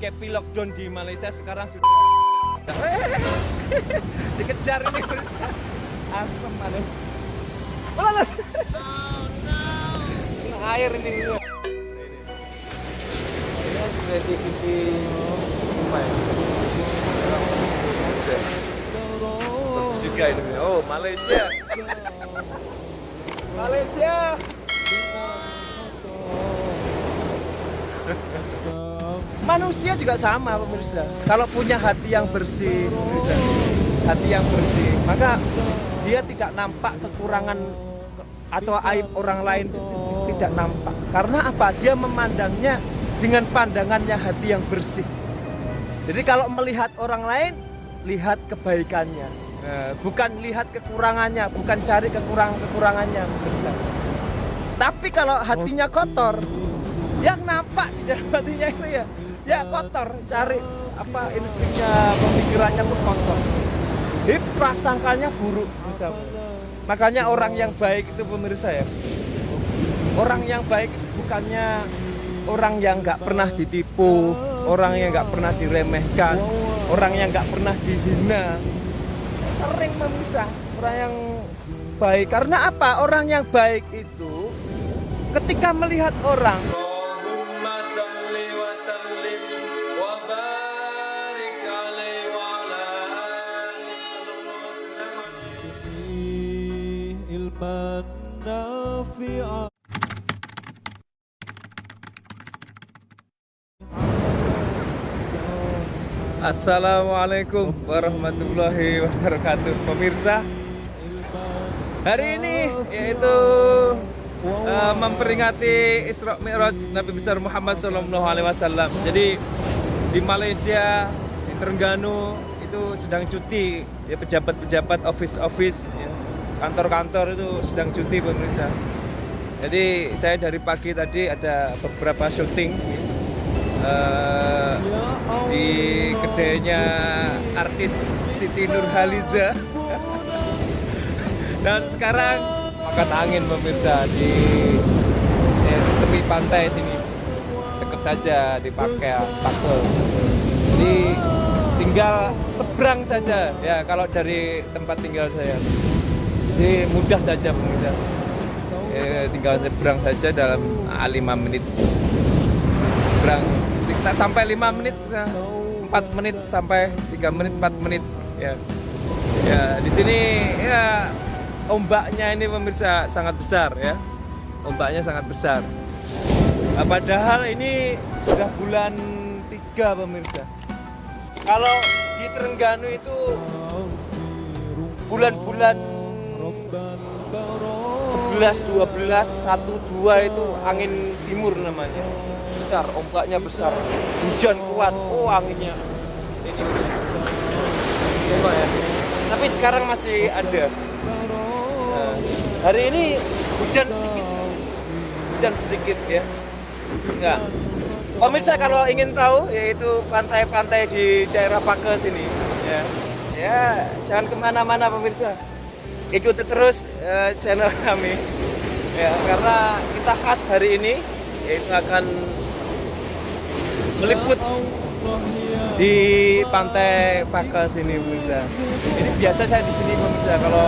PKP lockdown di Malaysia sekarang sudah dikejar ini asem ada. Air ini. Ini sudah di bagus juga ini. Oh, Malaysia. Malaysia. Manusia juga sama pemirsa. Kalau punya hati yang bersih, pemirsa, hati yang bersih, maka dia tidak nampak kekurangan atau aib orang lain, tidak nampak. Karena apa? Dia memandangnya dengan pandangannya hati yang bersih. Jadi kalau melihat orang lain, lihat kebaikannya, bukan lihat kekurangannya, bukan cari kekurangannya, pemirsa. Tapi kalau hatinya kotor, yang nampak di dalam hatinya itu ya kotor, cari apa instingnya, pemikirannya pun kotor. Jadi prasangkanya buruk, misalnya. Makanya orang yang baik itu pemirsa ya. Orang yang baik itu bukannya orang yang nggak pernah ditipu, orang yang nggak pernah diremehkan, orang yang nggak pernah dihina. Sering pemirsa, orang yang baik. Karena apa? Orang yang baik itu ketika melihat orang Assalamualaikum warahmatullahi wabarakatuh. Pemirsa, hari ini yaitu memperingati Isra Mi'raj Nabi besar Muhammad SAW. Jadi di Malaysia, di Terengganu itu sedang cuti ya, pejabat-pejabat office ya, kantor-kantor itu sedang cuti pemirsa. Jadi saya dari pagi tadi ada beberapa syuting di kedainya artis Siti Nurhaliza. Dan sekarang makan angin pemirsa di tepi pantai sini, dekat saja di Pakel. Jadi tinggal seberang saja ya kalau dari tempat tinggal saya. Jadi mudah saja pemirsa. Tinggal seberang saja dalam 5 menit. Seberang tak sampai 5 menit, 4 menit sampai 3 menit, 4 menit ya. Ya, di sini ya ombaknya ini pemirsa sangat besar ya. Ombaknya sangat besar. Padahal ini sudah bulan 3 pemirsa. Kalau di Terengganu itu bulan-bulan 11, 12, 1, 2 itu angin timur namanya. Besar, ombaknya besar, hujan kuat, anginnya ini coba ya. Tapi sekarang masih ada. Nah, hari ini hujan sedikit ya. Enggak. Pemirsa kalau ingin tahu yaitu pantai-pantai di daerah Pakel sini ya jangan kemana-mana pemirsa, ikuti terus channel kami ya, karena kita khas hari ini yaitu akan meliput di pantai Pakel sini pemirsa. Ini biasa saya di sini pemirsa kalau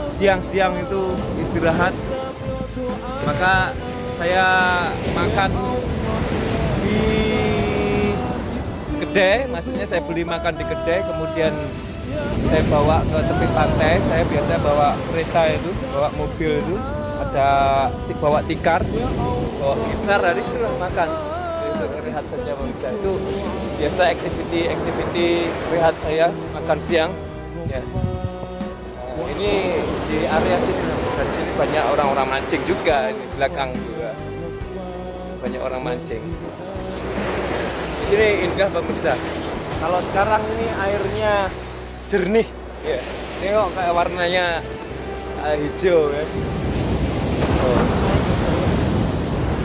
siang-siang itu istirahat, maka saya makan di kedai, maksudnya saya beli makan di kedai, kemudian saya bawa ke tepi pantai. Saya biasa bawa kereta itu, bawa mobil itu, bawa tikar, dari situ makan. Itu rehat saja pemirsa. Itu biasa activity rehat saya makan siang. Ya. Ini di area sini, di sini banyak orang-orang mancing juga, di belakang juga banyak orang mancing. Di sini indah pemirsa. Kalau sekarang ini airnya jernih, ya. Tengok kayak warnanya hijau ya. Oh.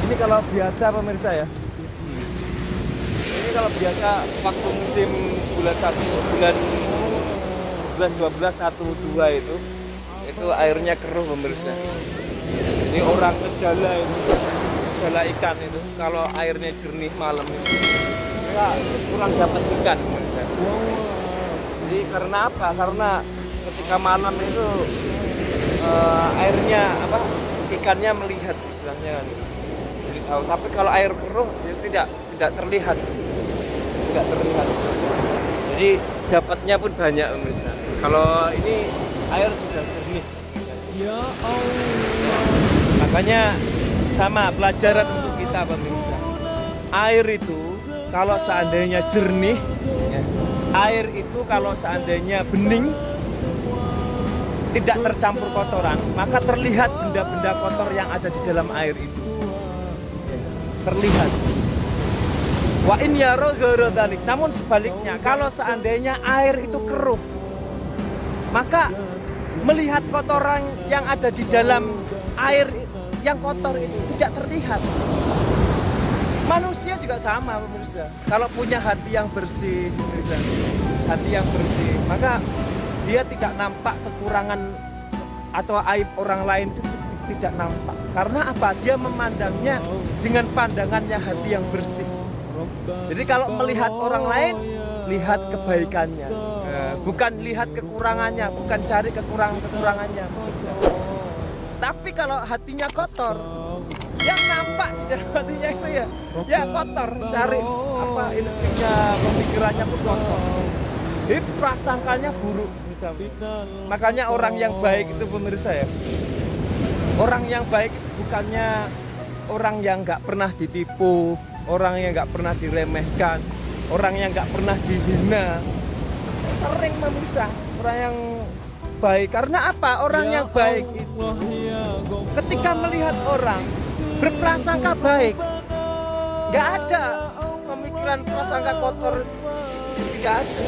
Ini kalau biasa pemirsa ya. Ini kalau biasa waktu musim bulan 1, bulan 11, 12, 1, 2 itu airnya keruh pemirsa. Ini orang kejala itu adalah ikan itu. Kalau airnya jernih malam itu, ya kurang dapat ikan. Jadi karena apa? Karena ketika malam itu airnya apa? Ikannya melihat istilahnya kan. Jadi tahu. Tapi kalau air keruh ya tidak terlihat. Tidak terlihat. Jadi dapatnya pun banyak pemirsa. Kalau ini air sudah jernih. Ya Allah. Makanya sama pelajaran untuk kita pemirsa. Air itu kalau seandainya jernih, ya, air itu kalau seandainya bening, tidak tercampur kotoran, maka terlihat benda-benda kotor yang ada di dalam air itu. Ya, terlihat. Wa in yara ghairu dzalik. Namun sebaliknya, kalau seandainya air itu keruh, maka melihat kotoran yang ada di dalam air yang kotor itu tidak terlihat. Manusia juga sama pemirsa. Kalau punya hati yang bersih, pemirsa, hati yang bersih, maka dia tidak nampak kekurangan atau aib orang lain itu tidak nampak. Karena apa? Dia memandangnya dengan pandangannya hati yang bersih. Jadi kalau melihat orang lain, lihat kebaikannya, bukan lihat kekurangannya, bukan cari kekurangannya. Tapi kalau hatinya kotor, yang nampak di dalam hatinya itu ya kotor, cari apa instingnya, pemikirannya pun kotor. Jadi prasangkanya buruk. Makanya orang yang baik itu pemirsa ya, orang yang baik bukannya orang yang nggak pernah ditipu, orang yang nggak pernah diremehkan, orang yang nggak pernah dihina. Sering pemirsa, orang yang baik. Karena apa? Orang yang baik itu ketika melihat orang berprasangka baik, nggak ada pemikiran prasangka kotor, tidak ada.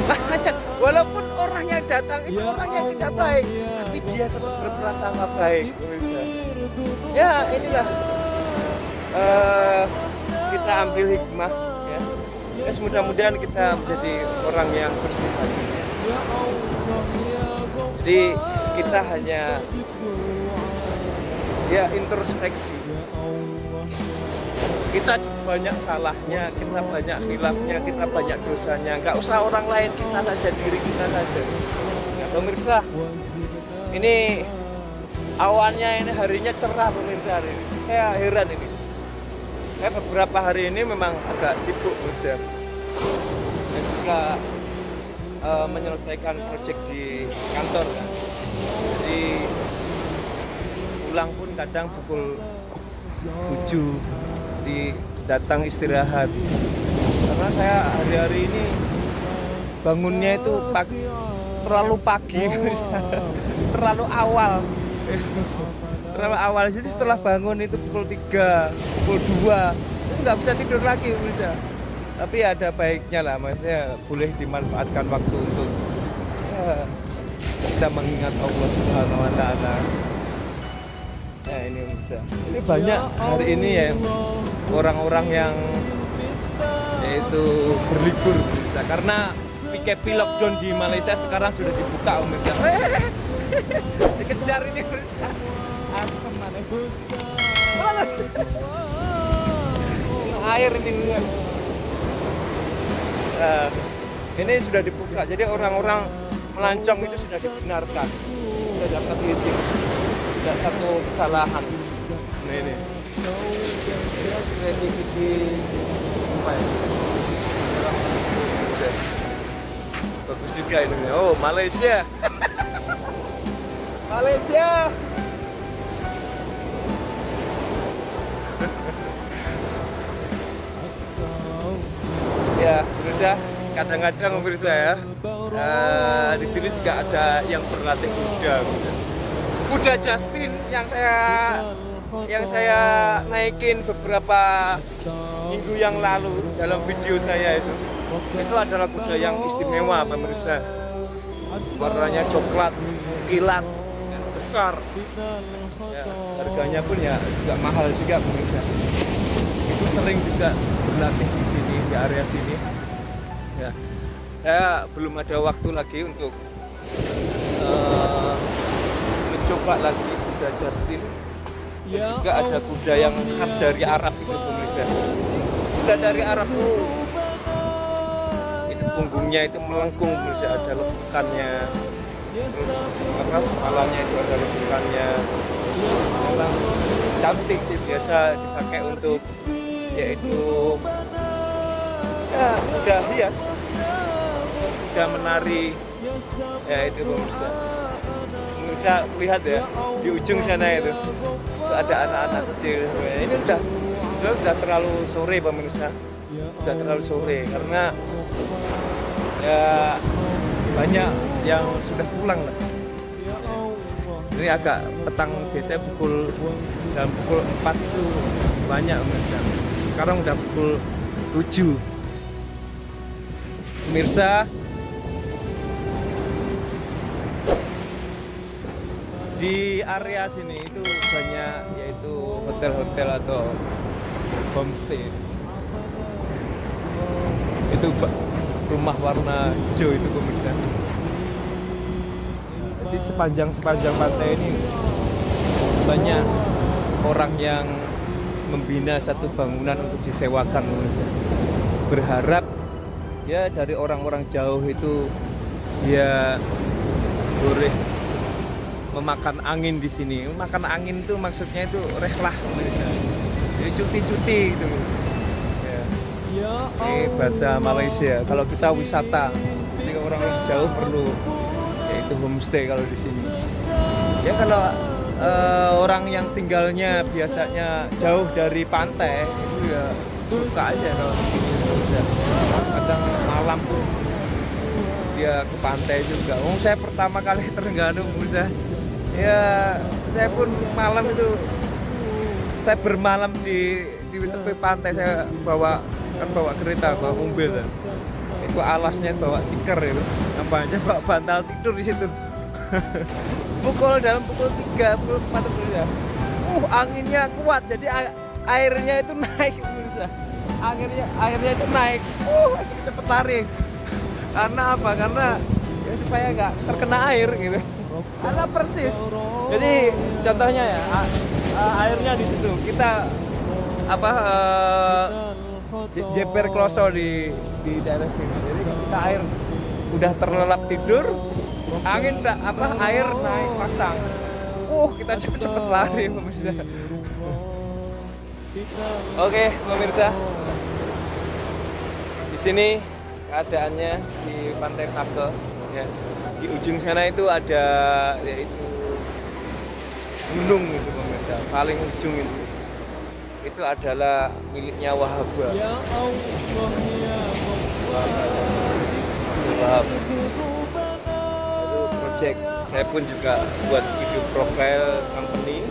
Makanya walaupun orang yang datang itu orang yang tidak baik, tapi dia tetap berprasangka baik. Ya inilah kita ambil hikmah ya. Mudah-mudahan kita menjadi orang yang bersih hati. Jadi kita hanya ya introspeksi. Kita banyak salahnya, kita banyak khilafnya, kita banyak dosanya. Nggak usah orang lain, kita saja, diri kita saja. Ya, pemirsa, ini awannya ini harinya cerah pemirsa hari ini. Saya heran ini. Saya beberapa hari ini memang agak sibuk pemirsa. Dan juga menyelesaikan proyek di kantor kan. Jadi pulang pun kadang pukul 7 datang istirahat. Karena saya hari-hari ini bangunnya itu terlalu pagi, terlalu awal. Jadi setelah bangun itu pukul 3, pukul 2 itu nggak bisa tidur lagi bisa. Tapi ada baiknya lah, maksudnya boleh dimanfaatkan waktu untuk ya, kita mengingat Allah Subhanahu Wa Taala. Ya ini bisa. Ini banyak hari ini ya orang-orang yang yaitu berlibur bisa. Karena PKP lockdown di Malaysia sekarang sudah dibuka pemirsa. Dikejar ini pemirsa. Asem mana? Air ini. Ini sudah dibuka, jadi orang-orang melancong itu sudah dibenarkan, sudah dapat izin, tidak satu kesalahan. Nah ini kreativiti apa ya? Bagus juga ini. Oh Malaysia, Malaysia. Ya, pemirsa, kadang-kadang pemirsa ya, di sini juga ada yang berlatih kuda. Kuda Justin yang saya naikin beberapa minggu yang lalu dalam video saya itu adalah kuda yang istimewa pemirsa. Warnanya coklat, kilat, besar. Ya, harganya pun ya juga mahal juga pemirsa. Itu sering juga berlatih di sini, di area sini. Ya, saya belum ada waktu lagi untuk mencoba lagi kuda Justin. Dan juga ada kuda yang khas dari Arab itu pemirsa. Kuda dari Arab itu punggungnya itu melengkung pemirsa, ada lekukannya. Terus kepalanya itu ada lekukannya. Memang cantik sih, biasa dipakai untuk yaitu ya udah hias, udah menari ya itu pemirsa lihat ya di ujung sana itu ada anak-anak kecil. Ini udah terlalu sore pemirsa, udah terlalu sore karena ya banyak yang sudah pulang lah. Ini agak petang, biasanya dalam pukul 4 itu banyak pemirsa. Sekarang udah pukul 7. Pemirsa, di area sini itu banyak yaitu hotel-hotel atau homestay. Itu rumah warna hijau itu pemirsa. Jadi sepanjang pantai ini banyak orang yang membina satu bangunan untuk disewakan pemirsa. Berharap ya dari orang-orang jauh itu dia boleh memakan angin di sini. Memakan angin itu maksudnya itu rehlah pemirsa. Jadi cuti-cuti gitu. Ya. Ini bahasa Malaysia. Kalau kita wisata, jadi orang jauh perlu yaitu homestay kalau di sini. Ya kalau orang yang tinggalnya biasanya jauh dari pantai itu ya suka aja kalau kadang malam pun dia ke pantai juga. Saya pertama kali Terengganu pemirsa. Ya saya pun malam itu saya bermalam di tepi pantai. Saya bawa kereta, bawa mobil dan itu alasnya bawa tikar itu. Apa aja bawa bantal tidur di situ. dalam pukul 3, pukul 4 pemirsa. Anginnya kuat jadi airnya itu naik pemirsa. Airnya itu naik. Cepet lari. Karena apa? Karena ya supaya nggak terkena air gitu. Karena persis. Jadi contohnya ya airnya di situ. Kita jeper kloso di daerah sini. Jadi kita air udah terlelap tidur, air naik pasang. Kita cepet lari pemirsa. Oke, pemirsa. Di sini keadaannya di Pantai Tage ya. Di ujung sana itu ada yaitu gunung itu pemirsa, paling ujung itu adalah miliknya Wahaba. Ya Allah ya Wahab. Itu project saya pun juga buat video profile company.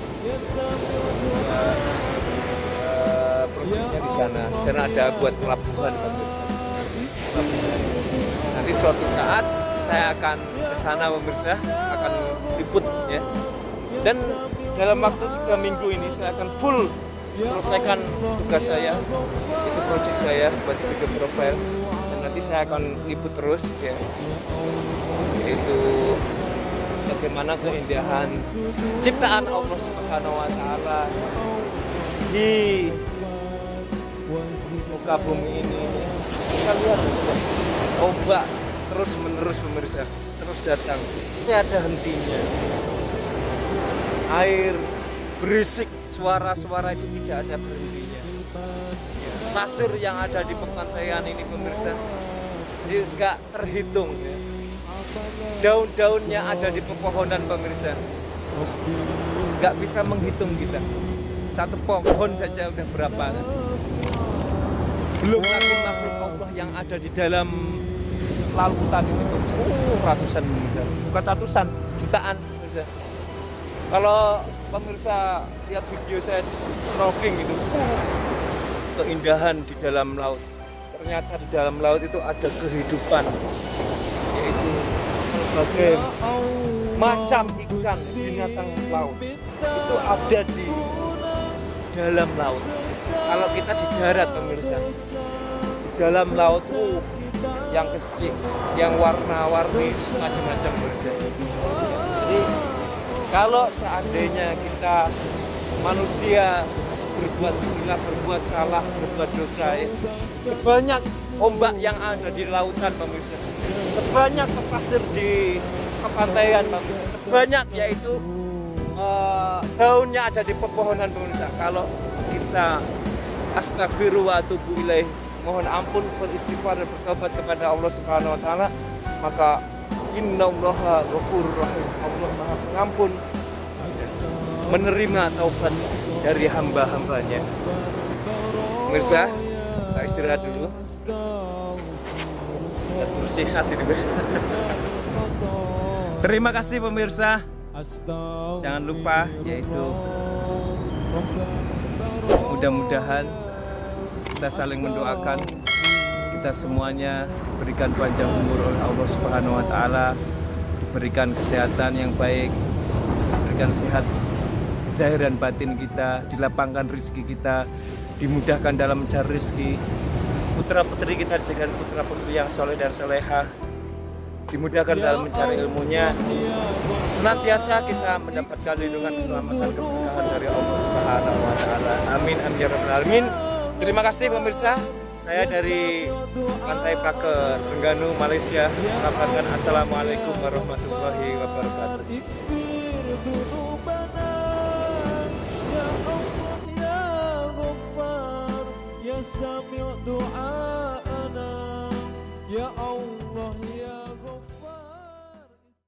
Proyeknya di sana. Di sana ada buat pelabuhan pemirsa. Nanti suatu saat saya akan ke sana pemirsa, akan liput ya. Dan dalam waktu 3 minggu ini saya akan full selesaikan tugas saya, itu project saya buat video profile, dan nanti saya akan liput terus ya. Yaitu bagaimana keindahan ciptaan Allah Subhanahu wa taala di muka bumi ini. Kita lihat ombak terus menerus pemirsa, terus datang, ini ada hentinya. Air berisik, suara-suara itu tidak ada berhentinya. Pasir yang ada di pepantaian ini pemirsa nggak terhitung ya. Daun-daunnya ada di pepohonan pemirsa, nggak bisa menghitung kita. Satu pohon saja udah berapa kan? Belum lagi makhluk Allah yang ada di dalam lautan itu, ratusan pemirsa, bukan ratusan, jutaan pemirsa. Kalau pemirsa lihat video saya snorkeling itu, keindahan di dalam laut. Ternyata di dalam laut itu ada kehidupan, yaitu berbagai macam ikan, binatang laut itu ada di dalam laut. Kalau kita di darat pemirsa, di dalam laut yang kecil, yang warna-warni macam-macam pemirsa. Jadi kalau seandainya kita manusia berbuat gila, berbuat salah, berbuat dosa ya. Sebanyak ombak yang ada di lautan pemirsa, sebanyak pasir di kepantaian pemirsa, sebanyak yaitu daunnya ada di pepohonan pemirsa. Kalau kita astagfirullah wa atubu ilaih, mohon ampun, beristighfar dan bertobat kepada Allah Subhanahu wa taala, maka innallaha ghafurur rahim. Allah Maha Pengampun, menerima taubat dari hamba-hambanya. Pemirsa, kita istirahat dulu. Kita bersih kasih di Terima kasih pemirsa. Jangan lupa yaitu mudah-mudahan kita saling mendoakan, kita semuanya diberikan panjang umur oleh Allah Subhanahu wa taala, diberikan kesehatan yang baik, diberikan sehat zahir dan batin kita, dilapangkan rezeki kita, dimudahkan dalam mencari rezeki. Putra-putri kita dijadikan putra-putri yang soleh dan soleha, dimudahkan dalam mencari ilmunya. Senantiasa kita mendapatkan lindungan, keselamatan, keberkahan dari Allah Subhanahu wa taala. Amin amin ya rabbal alamin. Terima kasih pemirsa. Saya dari Pantai Paker, Trengganu, Malaysia. Mengatakan assalamualaikum warahmatullahi wabarakatuh.